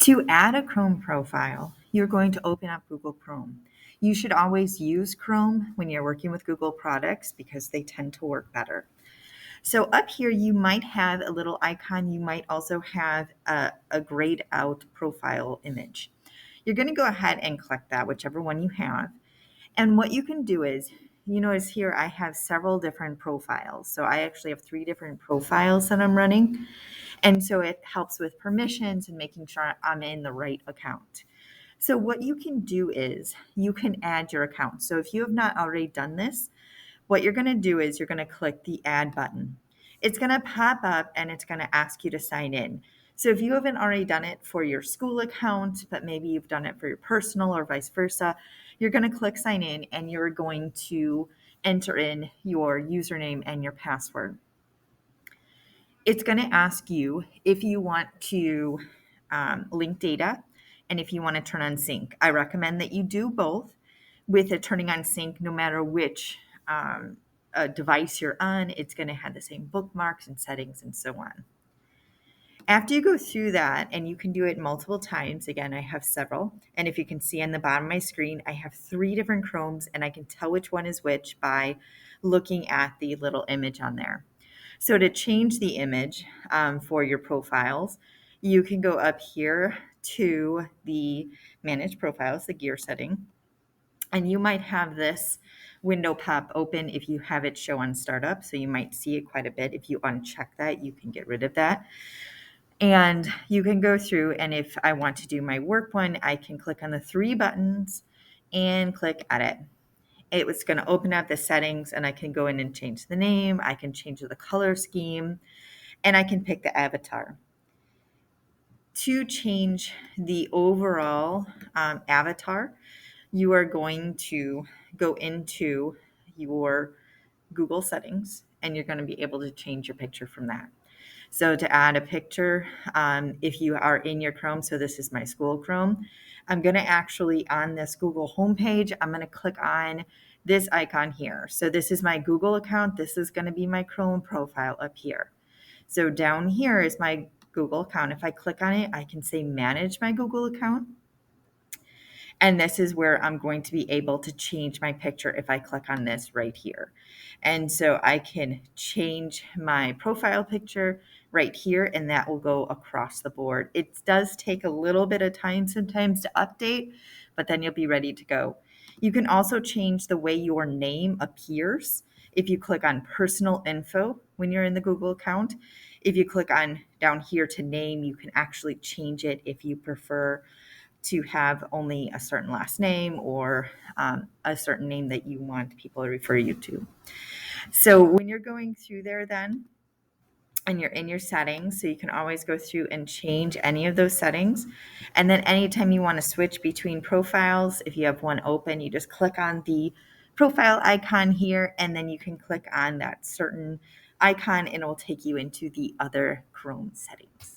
To add a Chrome profile, you're going to open up Google Chrome. You should always use Chrome when you're working with Google products because they tend to work better. So up here, you might have a little icon. You might also have a grayed out profile image. You're going to go ahead and click that, whichever one you have. And what you can do is, you notice here I have several different profiles. So I actually have 3 different profiles that I'm running. And so it helps with permissions and making sure I'm in the right account. So what you can do is you can add your account. So if you have not already done this, what you're going to do is you're going to click the add button. It's going to pop up and it's going to ask you to sign in. So if you haven't already done it for your school account, but maybe you've done it for your personal or vice versa, you're going to click sign in and you're going to enter in your username and your password. It's going to ask you if you want to link data and if you want to turn on sync. I recommend that you do both. With it turning on sync, no matter which device you're on, it's going to have the same bookmarks and settings and so on. After you go through that, and you can do it multiple times, again, I have several. And if you can see on the bottom of my screen, I have 3 different Chromes, and I can tell which one is which by looking at the little image on there. So to change the image for your profiles, you can go up here to the Manage Profiles, the gear setting, and you might have this window pop open if you have it show on startup. So you might see it quite a bit. If you uncheck that, you can get rid of that. And you can go through, and if I want to do my work one, I can click on the 3 buttons and click Edit. It was going to open up the settings, and I can go in and change the name. I can change the color scheme, and I can pick the avatar. To change the overall avatar, you are going to go into your Google settings, and you're going to be able to change your picture from that. So to add a picture, if you are in your Chrome, so this is my school Chrome, I'm going to actually, on this Google homepage, I'm going to click on this icon here. So this is my Google account. This is going to be my Chrome profile up here. So down here is my Google account. If I click on it, I can say manage my Google account. And this is where I'm going to be able to change my picture if I click on this right here. And so I can change my profile picture right here, and that will go across the board. It does take a little bit of time sometimes to update, but then you'll be ready to go. You can also change the way your name appears. If you click on personal info when you're in the Google account, if you click on down here to name, you can actually change it if you prefer to have only a certain last name or a certain name that you want people to refer you to. So when you're going through there then, and you're in your settings, so you can always go through and change any of those settings. And then anytime you want to switch between profiles, if you have one open, you just click on the profile icon here, and then you can click on that certain icon and it will take you into the other Chrome settings.